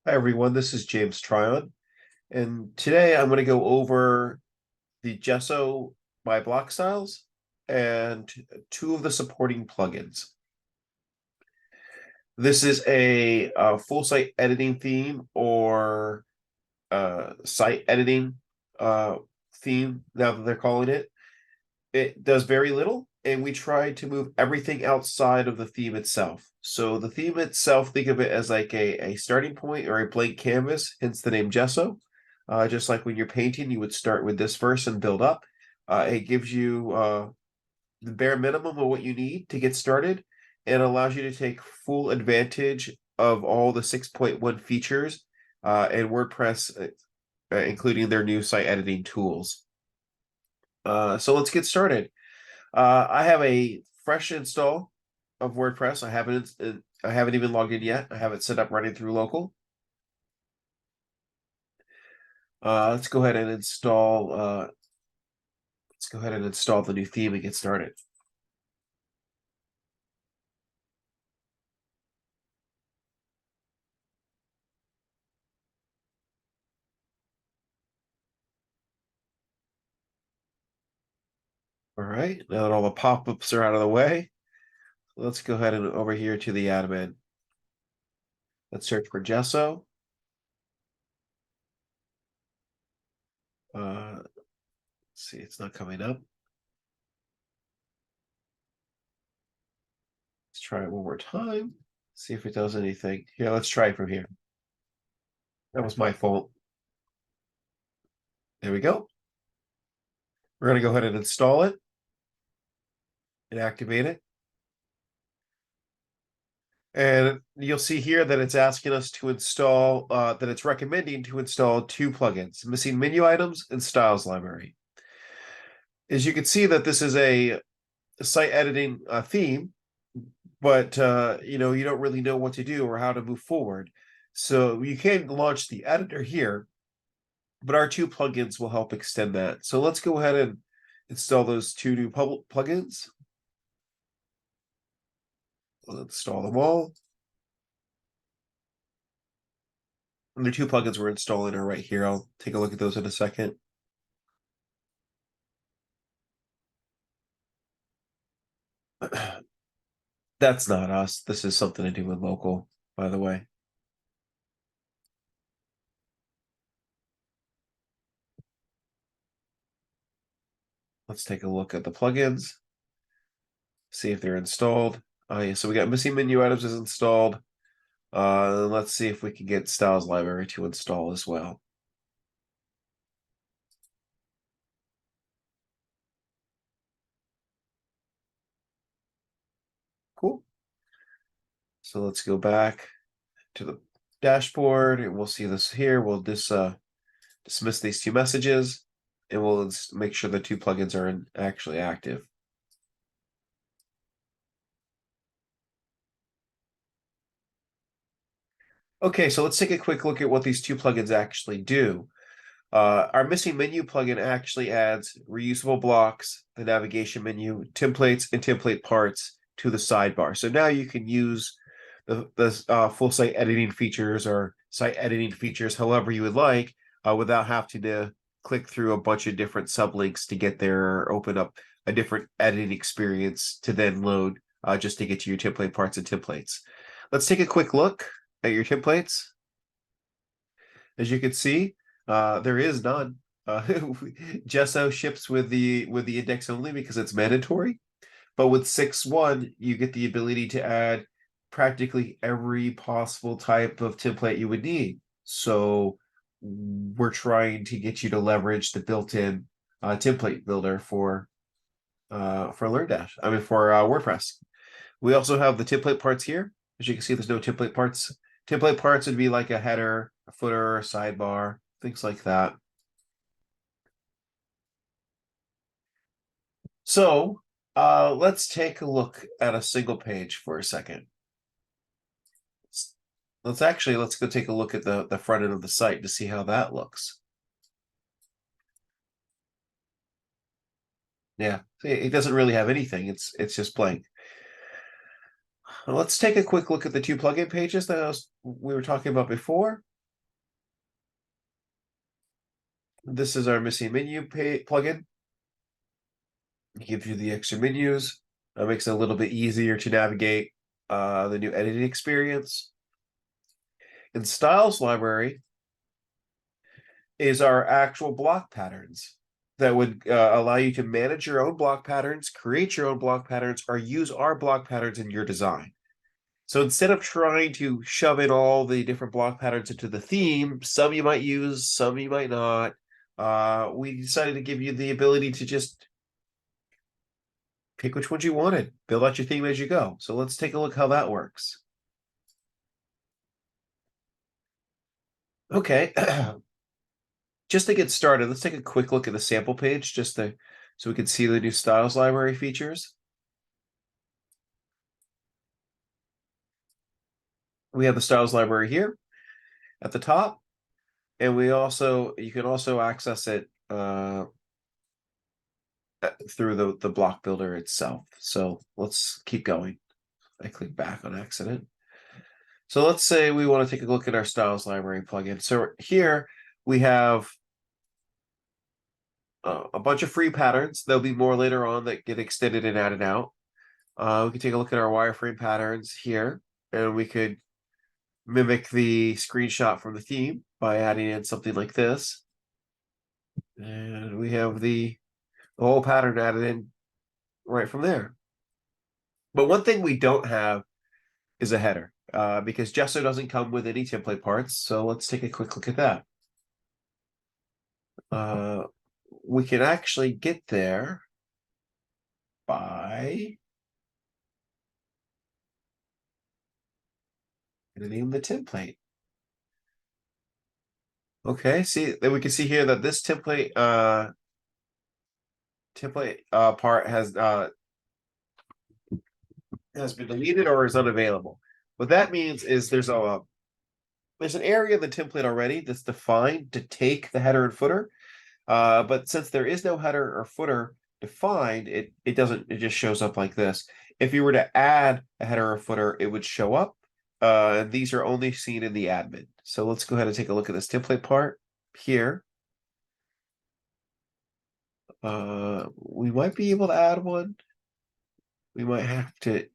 Hi everyone, this is James Tryon, and today I'm going to go over the Gesso by block styles and two of the supporting plugins. This is a, full site editing theme or site editing theme, now that they're calling it. It does very little, and we try to move everything outside of the theme itself. So the theme itself, think of it as like a starting point or a blank canvas, hence the name Gesso. Just like when you're painting, you would start with this first and build up. It gives you the bare minimum of what you need to get started and allows you to take full advantage of all the 6.1 features and WordPress, including their new site editing tools. So let's get started. I have a fresh install of WordPress. I haven't even logged in yet. I have it set up running through local. Let's go ahead and install. Let's go ahead and install the new theme and get started. All right, now that all the pop-ups are out of the way, let's go ahead and over here to the admin. Let's search for Gesso. Let's see, it's not coming up. Let's try it one more time. See if it does anything. Here, let's try it from here. That was my fault. There we go. We're going to go ahead and install it and activate it. And you'll see here that it's asking us to install, that it's recommending to install two plugins, Missing Menu Items and Styles Library. As you can see that this is a site editing theme, but you don't really know what to do or how to move forward. So you can launch the editor here, but our two plugins will help extend that. So let's go ahead and install those two new public plugins. We'll install them all. And the two plugins we're installing are right here. I'll take a look at those in a second. That's not us. This is something to do with local, by the way. Let's take a look at the plugins. See if they're installed. Yeah, so we got Missing Menu Items is installed. Let's see if we can get Styles Library to install as well. Cool. So let's go back to the dashboard and we'll see this here. We'll dismiss these two messages and we'll make sure the two plugins are actually active. Okay, so let's take a quick look at what these two plugins actually do. Our Missing Menu plugin actually adds reusable blocks, the navigation menu, templates, and template parts to the sidebar. So now you can use the full site editing features or site editing features however you would like without having to click through a bunch of different sublinks to get there or open up a different editing experience to then load just to get to your template parts and templates. Let's take a quick look at your templates. As you can see, there is none. Gesso ships with the index only because it's mandatory. But with 6.1, you get the ability to add practically every possible type of template you would need. So we're trying to get you to leverage the built-in template builder for LearnDash. I mean for WordPress. We also have the template parts here. As you can see, there's no template parts. Template parts would be like a header, a footer, a sidebar, things like that. So let's take a look at a single page for a second. Let's go take a look at the front end of the site to see how that looks. Yeah, it doesn't really have anything. It's just blank. Let's take a quick look at the two plugin pages that we were talking about before. This is our missing menu plugin. It gives you the extra menus. It makes it a little bit easier to navigate the new editing experience. In Styles Library is our actual block patterns that would allow you to manage your own block patterns, create your own block patterns, or use our block patterns in your design. So instead of trying to shove in all the different block patterns into the theme, some you might use, some you might not, we decided to give you the ability to just pick which ones you wanted, build out your theme as you go. So let's take a look how that works. Okay, just to get started, let's take a quick look at the sample page so we can see the new styles library features. We have the styles library here at the top, and you can also access it through the block builder itself. So let's keep going. I click back on accident. So let's say we want to take a look at our styles library plugin. So here we have a bunch of free patterns. There'll be more later on that get extended and added out. We can take a look at our wireframe patterns here, and we could mimic the screenshot from the theme by adding in something like this. And we have the whole pattern added in right from there. But one thing we don't have is a header because Gesso doesn't come with any template parts. So let's take a quick look at that. We can actually get there by editing the template. Okay, see, then we can see here that this template part has been deleted or is unavailable. What that means is there's an area in the template already that's defined to take the header and footer. But since there is no header or footer defined, it just shows up like this. If you were to add a header or footer, it would show up. And these are only seen in the admin. So let's go ahead and take a look at this template part here. We might be able to add one. We might have to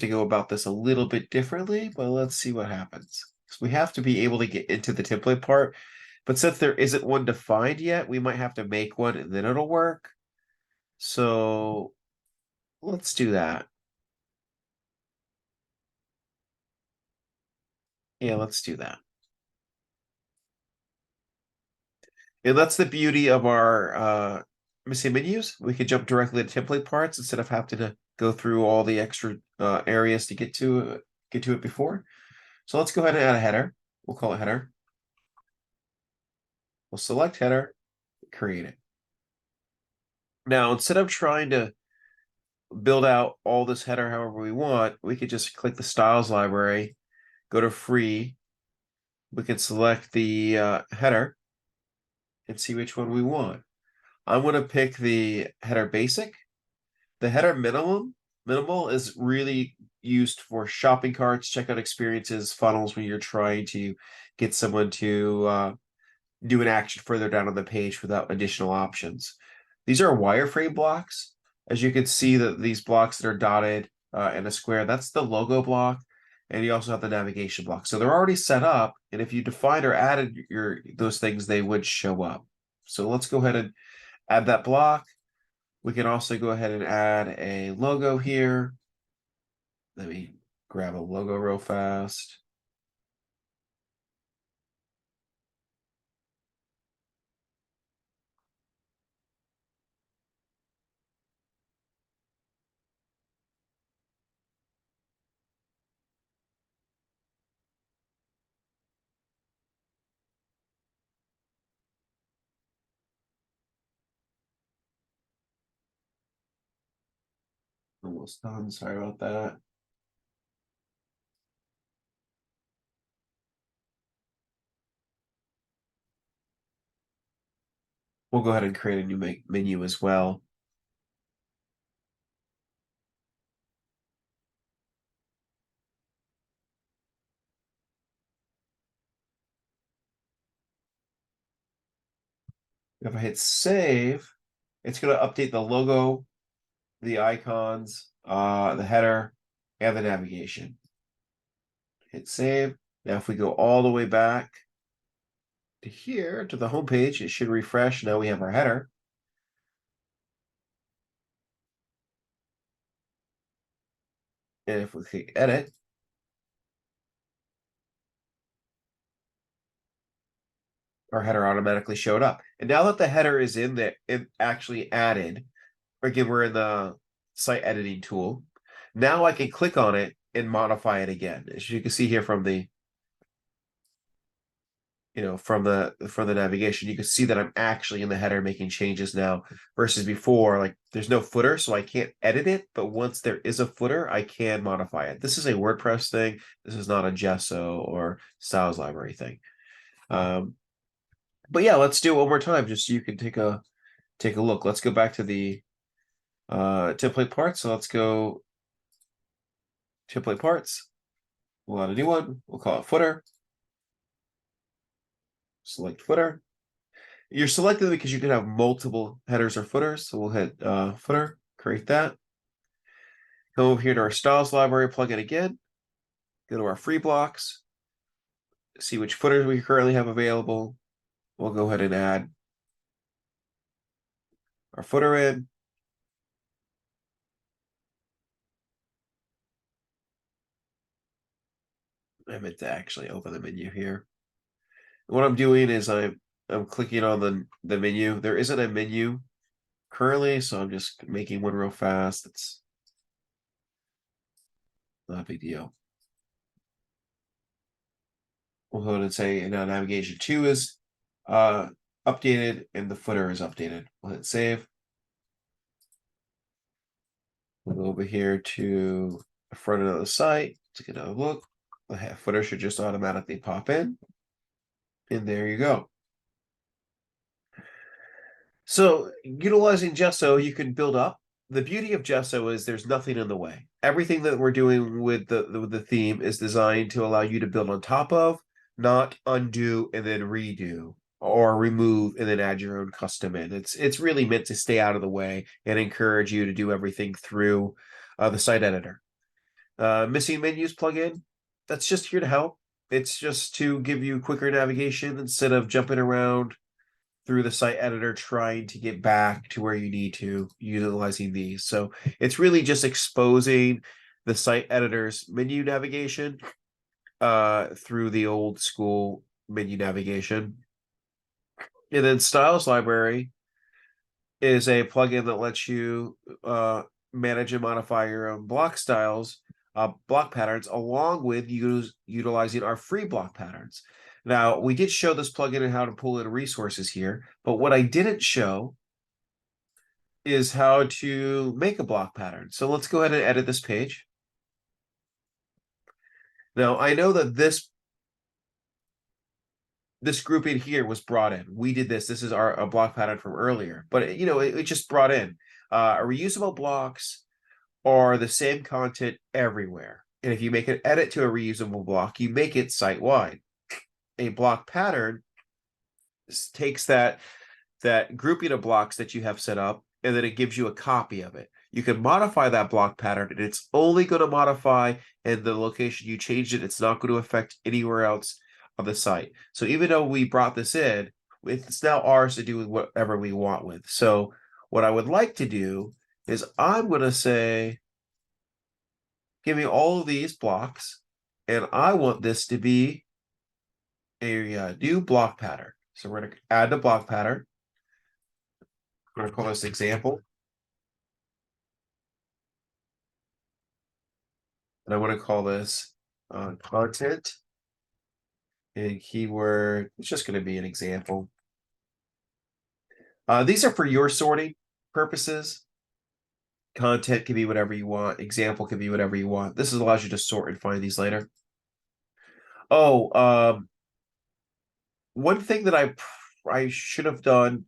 go about this a little bit differently, but let's see what happens. So we have to be able to get into the template part, but since there isn't one defined yet, we might have to make one and then it'll work. So let's do that. Yeah, let's do that. And that's the beauty of our missing menus. We could jump directly to template parts instead of having to go through all the extra areas to get to it before. So let's go ahead and add a header. We'll call it header. We'll select header, create it. Now, instead of trying to build out all this header however we want, we could just click the styles library, go to free. We can select the header and see which one we want. I'm going to pick the header basic. The header minimal is really used for shopping carts, checkout experiences, funnels when you're trying to get someone to do an action further down on the page without additional options. These are wireframe blocks. As you can see, that these blocks that are dotted in a square, that's the logo block, and you also have the navigation block. So they're already set up, and if you defined or added those things, they would show up. So let's go ahead and add that block. We can also go ahead and add a logo here. Let me grab a logo real fast. Almost done. Sorry about that. We'll go ahead and create a new menu as well. If I hit save, it's going to update the logo, the icons, the header, and the navigation. Hit save. Now, if we go all the way back to here, to the home page, it should refresh. Now we have our header. And if we click edit, our header automatically showed up. And now that the header is in there, it actually added, again, we're in the site editing tool. Now I can click on it and modify it again. As you can see here from the from the navigation, you can see that I'm actually in the header making changes now versus before. Like there's no footer, so I can't edit it, but once there is a footer, I can modify it. This is a WordPress thing. This is not a Gesso or Styles Library thing. But yeah, let's do it one more time just so you can take a look. Let's go back to the template parts. So let's go template parts. We'll add a new one. We'll call it footer. Select footer. You're selected because you can have multiple headers or footers. So we'll hit footer, create that. Go over here to our styles library plugin again. Go to our free blocks. See which footers we currently have available. We'll go ahead and add our footer in. I meant to actually open the menu here. What I'm doing is I'm clicking on the menu. There isn't a menu currently, so I'm just making one real fast. It's not a big deal. We'll go ahead and say now navigation 2 is updated and the footer is updated. We'll hit save. We'll go over here to the front end of the site to get a look. The footer should just automatically pop in. And there you go. So utilizing Gesso, you can build up. The beauty of Gesso is there's nothing in the way. Everything that we're doing with the theme is designed to allow you to build on top of, not undo and then redo or remove and then add your own custom in. It's really meant to stay out of the way and encourage you to do everything through the site editor. Missing menus plugin, that's just here to help. It's just to give you quicker navigation instead of jumping around through the site editor trying to get back to where you need to utilizing these. So it's really just exposing the site editor's menu navigation through the old school menu navigation. And then Styles Library is a plugin that lets you manage and modify your own block styles, block patterns, along with utilizing our free block patterns. Now, we did show this plugin and how to pull in resources here, but what I didn't show is how to make a block pattern. So let's go ahead and edit this page. Now, I know that this group in here was brought in. We did this. This is a block pattern from earlier, but it just brought in. Reusable blocks are the same content everywhere. And if you make an edit to a reusable block, you make it site-wide. A block pattern takes that grouping of blocks that you have set up, and then it gives you a copy of it. You can modify that block pattern, and it's only going to modify in the location you changed it. It's not going to affect anywhere else on the site. So even though we brought this in, it's now ours to do with whatever we want with. So what I would like to do is I'm going to say, give me all of these blocks, and I want this to be a new block pattern. So we're going to add the block pattern. I'm going to call this example. And I want to call this content and keyword. It's just going to be an example. These are for your sorting purposes. Content can be whatever you want. Example can be whatever you want. This allows you to sort and find these later. Oh, one thing that I should have done,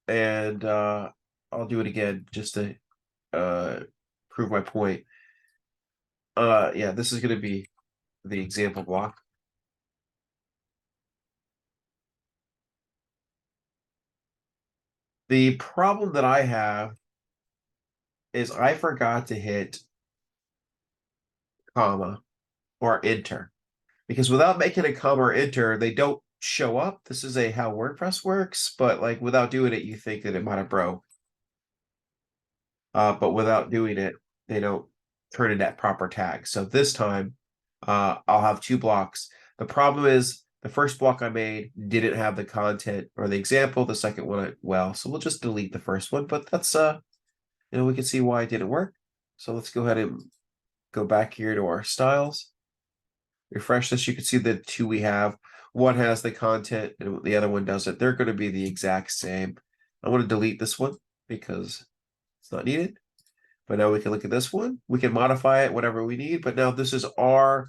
and I'll do it again just to prove my point. Yeah, this is going to be the example block. The problem that I have is I forgot to hit comma or enter, because without making a comma or enter, they don't show up. This is a how WordPress works, but like without doing it, you think that it might have broke. But without doing it, they don't turn in that proper tag. So this time, I'll have two blocks. The problem is the first block I made didn't have the content or the example. The second one, well, so we'll just delete the first one. But that's we can see why it didn't work. So let's go ahead and go back here to our styles. Refresh this. You can see the two we have. One has the content and the other one doesn't. They're going to be the exact same. I want to delete this one because it's not needed. But now we can look at this one. We can modify it whatever we need. But now this is our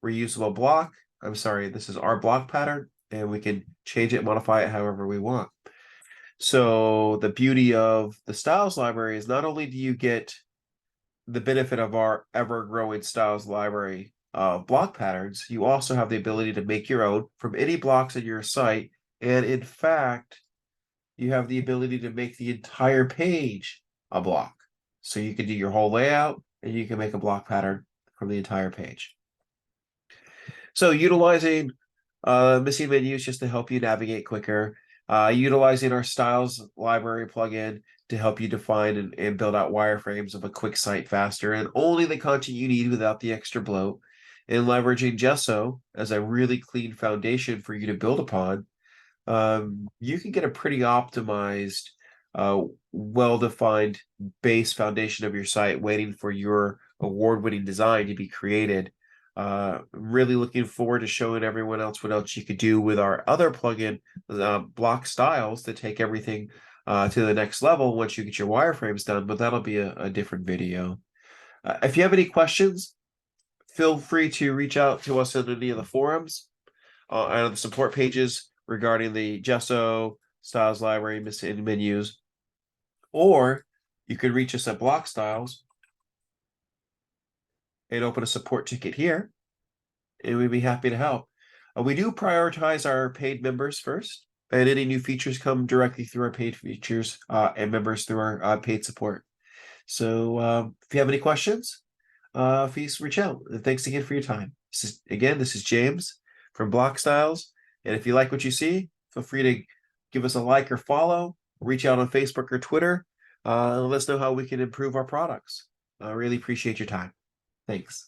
reusable block. I'm sorry, this is our block pattern. And we can change it, modify it however we want. So the beauty of the styles library is not only do you get the benefit of our ever-growing styles library of block patterns, you also have the ability to make your own from any blocks on your site. And in fact, you have the ability to make the entire page a block. So you can do your whole layout and you can make a block pattern from the entire page. So utilizing missing menus just to help you navigate quicker, utilizing our styles library plugin to help you define and build out wireframes of a quick site faster and only the content you need without the extra bloat, and leveraging Gesso as a really clean foundation for you to build upon. You can get a pretty optimized, well-defined base foundation of your site waiting for your award-winning design to be created. Really looking forward to showing everyone else what else you could do with our other plugin, block styles, to take everything to the next level once you get your wireframes done, but that'll be a different video. If you have any questions, feel free to reach out to us in any of the forums and the support pages regarding the Gesso styles library missing menus, or you could reach us at Block Styles and open a support ticket here, and we'd be happy to help. We do prioritize our paid members first, and any new features come directly through our paid features and members through our paid support. So if you have any questions, please reach out. And thanks again for your time. This is James from Block Styles. And if you like what you see, feel free to give us a like or follow, reach out on Facebook or Twitter, and let us know how we can improve our products. I really appreciate your time. Thanks.